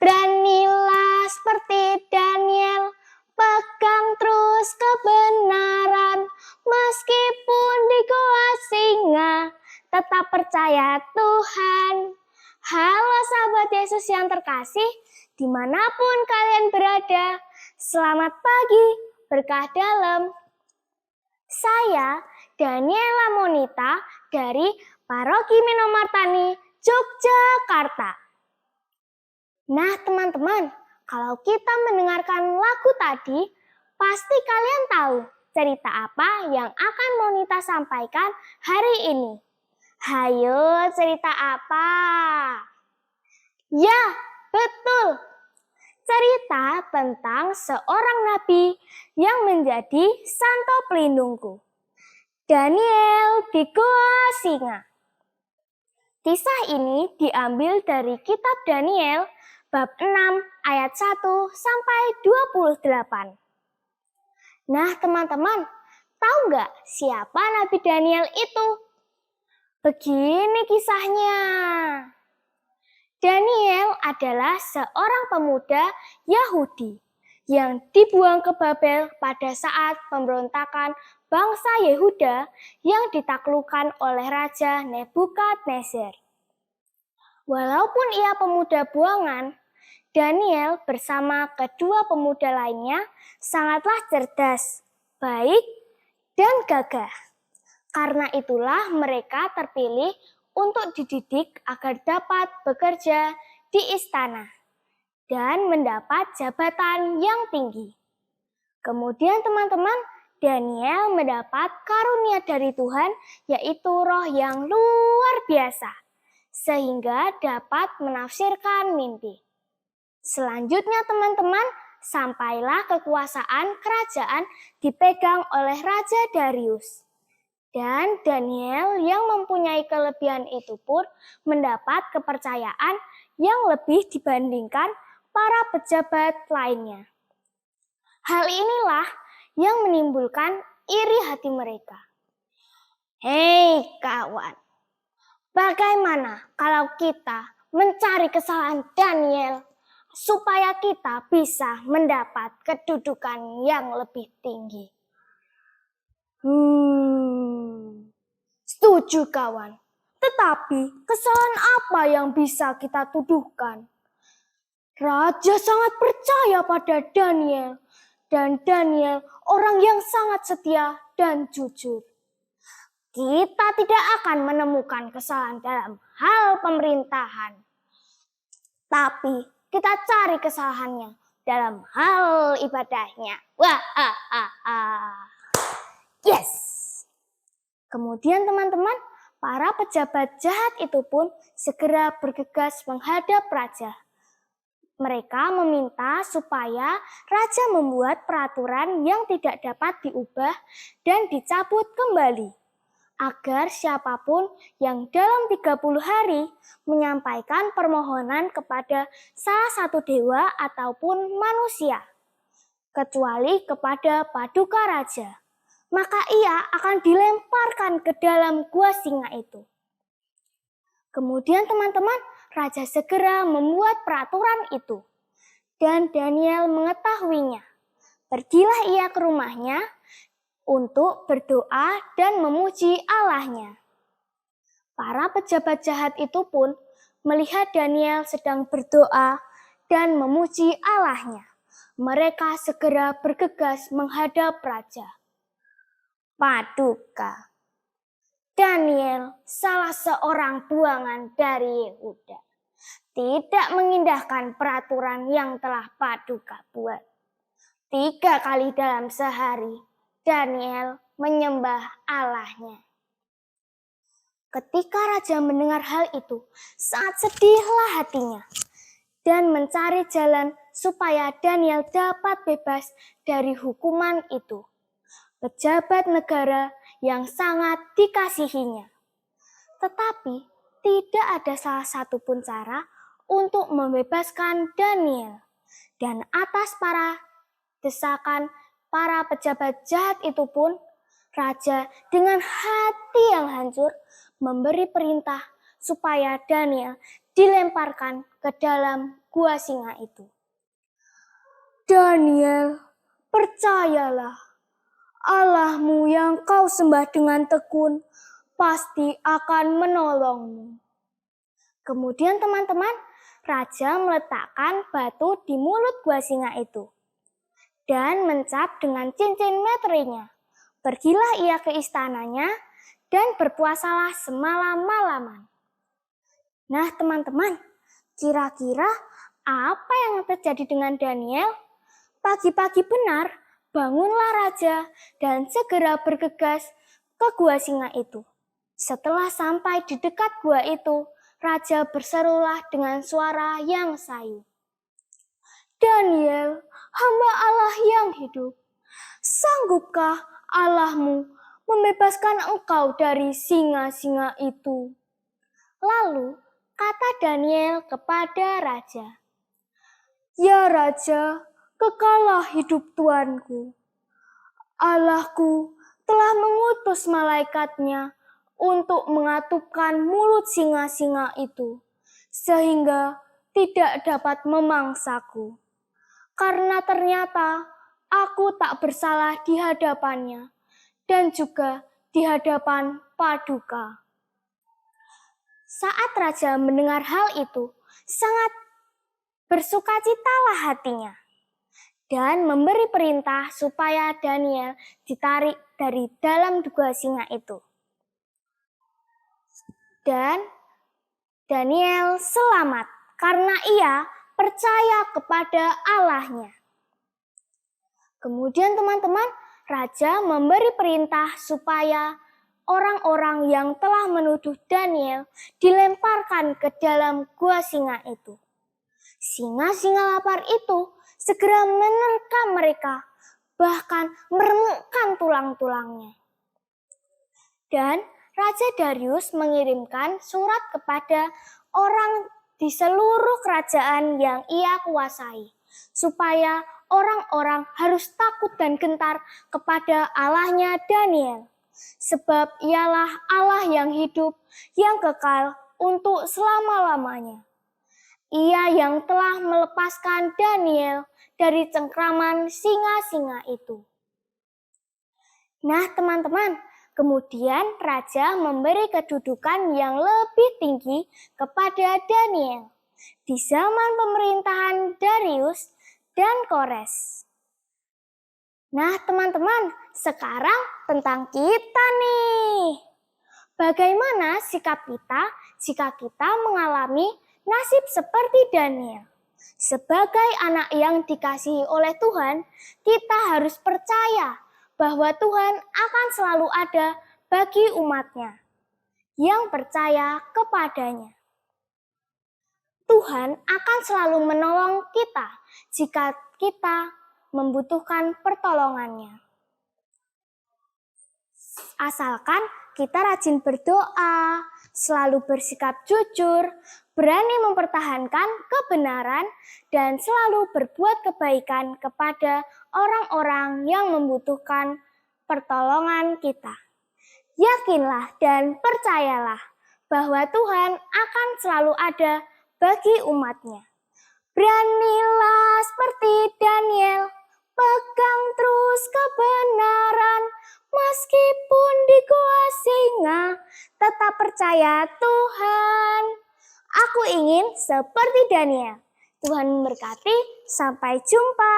Beranilah seperti Daniel, pegang terus kebenaran, meskipun di gua singa, tetap percaya Tuhan. Halo sahabat Yesus yang terkasih, dimanapun kalian berada, selamat pagi, berkah dalam. Saya Daniela Monita dari Paroki Minomartani, Yogyakarta. Nah teman-teman, kalau kita mendengarkan lagu tadi, pasti kalian tahu cerita apa yang akan Monita sampaikan hari ini. Hayo, cerita apa? Ya, betul. Cerita tentang seorang nabi yang menjadi santo pelindungku. Daniel di Goa Singa. Kisah ini diambil dari kitab Daniel bab 6 ayat 1 sampai 28. Nah teman-teman, tahu nggak siapa Nabi Daniel itu? Begini kisahnya. Daniel adalah seorang pemuda Yahudi yang dibuang ke Babel pada saat pemberontakan bangsa Yehuda yang ditaklukkan oleh Raja Nebukadnezar. Walaupun ia pemuda buangan, Daniel bersama kedua pemuda lainnya sangatlah cerdas, baik, dan gagah. Karena itulah mereka terpilih untuk dididik agar dapat bekerja di istana dan mendapat jabatan yang tinggi. Kemudian teman-teman, Daniel mendapat karunia dari Tuhan, yaitu roh yang luar biasa, sehingga dapat menafsirkan mimpi. Selanjutnya teman-teman, sampailah kekuasaan kerajaan dipegang oleh Raja Darius. Dan Daniel yang mempunyai kelebihan itu pun mendapat kepercayaan yang lebih dibandingkan para pejabat lainnya. Hal inilah yang menimbulkan iri hati mereka. Hei kawan, bagaimana kalau kita mencari kesalahan Daniel supaya kita bisa mendapat kedudukan yang lebih tinggi? Setuju kawan. Tetapi kesalahan apa yang bisa kita tuduhkan? Raja sangat percaya pada Daniel. Dan Daniel orang yang sangat setia dan jujur. Kita tidak akan menemukan kesalahan dalam hal pemerintahan. Tapi kita cari kesalahannya dalam hal ibadahnya. Yes! Kemudian teman-teman, para pejabat jahat itu pun segera bergegas menghadap raja. Mereka meminta supaya raja membuat peraturan yang tidak dapat diubah dan dicabut kembali, agar siapapun yang dalam 30 hari menyampaikan permohonan kepada salah satu dewa ataupun manusia, kecuali kepada paduka raja, maka ia akan dilemparkan ke dalam gua singa itu. Kemudian teman-teman, raja segera membuat peraturan itu, dan Daniel mengetahuinya. Pergilah ia ke rumahnya untuk berdoa dan memuji Allahnya. Para pejabat jahat itu pun melihat Daniel sedang berdoa dan memuji Allahnya. Mereka segera bergegas menghadap raja. Paduka, Daniel salah seorang buangan dari Yehuda, tidak mengindahkan peraturan yang telah Paduka buat. 3 kali dalam sehari, Daniel menyembah Allahnya. Ketika raja mendengar hal itu, sangat sedihlah hatinya dan mencari jalan supaya Daniel dapat bebas dari hukuman itu. Pejabat negara yang sangat dikasihinya. Tetapi tidak ada salah satu pun cara untuk membebaskan Daniel. Dan atas para desakan para pejabat jahat itu pun, raja dengan hati yang hancur memberi perintah supaya Daniel dilemparkan ke dalam gua singa itu. Daniel, percayalah, Allahmu yang kau sembah dengan tekun pasti akan menolongmu. Kemudian teman-teman, raja meletakkan batu di mulut gua singa itu dan mencap dengan cincin meterinya. Pergilah ia ke istananya dan berpuasalah semalam-malaman. Nah teman-teman, kira-kira apa yang terjadi dengan Daniel? Pagi-pagi benar, bangunlah raja dan segera bergegas ke gua singa itu. Setelah sampai di dekat gua itu, raja berserulah dengan suara yang sayu. Daniel, hamba Allah yang hidup, sanggupkah Allahmu membebaskan engkau dari singa-singa itu? Lalu kata Daniel kepada raja, ya raja, kekalah hidup Tuanku. Allahku telah mengutus malaikatnya untuk mengatupkan mulut singa-singa itu, sehingga tidak dapat memangsaku. Karena ternyata aku tak bersalah di hadapannya dan juga di hadapan Paduka. Saat raja mendengar hal itu, sangat bersukacitalah hatinya dan memberi perintah supaya Daniel ditarik dari dalam gua singa itu. Dan Daniel selamat karena ia percaya kepada Allahnya. Kemudian teman-teman, raja memberi perintah supaya orang-orang yang telah menuduh Daniel dilemparkan ke dalam gua singa itu. Singa-singa lapar itu segera menerkam mereka, bahkan meremukkan tulang-tulangnya. Dan Raja Darius mengirimkan surat kepada orang di seluruh kerajaan yang ia kuasai, supaya orang-orang harus takut dan gentar kepada Allahnya Daniel, sebab ialah Allah yang hidup, yang kekal untuk selama-lamanya. Ia yang telah melepaskan Daniel dari cengkraman singa-singa itu. Nah teman-teman, kemudian raja memberi kedudukan yang lebih tinggi kepada Daniel di zaman pemerintahan Darius dan Kores. Nah teman-teman, sekarang tentang kita nih. Bagaimana sikap kita jika kita mengalami nasib seperti Daniel? Sebagai anak yang dikasihi oleh Tuhan, kita harus percaya bahwa Tuhan akan selalu ada bagi umatnya yang percaya kepadanya. Tuhan akan selalu menolong kita jika kita membutuhkan pertolongannya. Asalkan kita rajin berdoa, selalu bersikap jujur, berani mempertahankan kebenaran, dan selalu berbuat kebaikan kepada orang-orang yang membutuhkan pertolongan kita. Yakinlah dan percayalah bahwa Tuhan akan selalu ada bagi umatnya. Beranilah seperti Daniel, pegang terus kebenaran, meskipun di gua singa, tetap percaya Tuhan. Aku ingin seperti Daniel. Tuhan memberkati, sampai jumpa.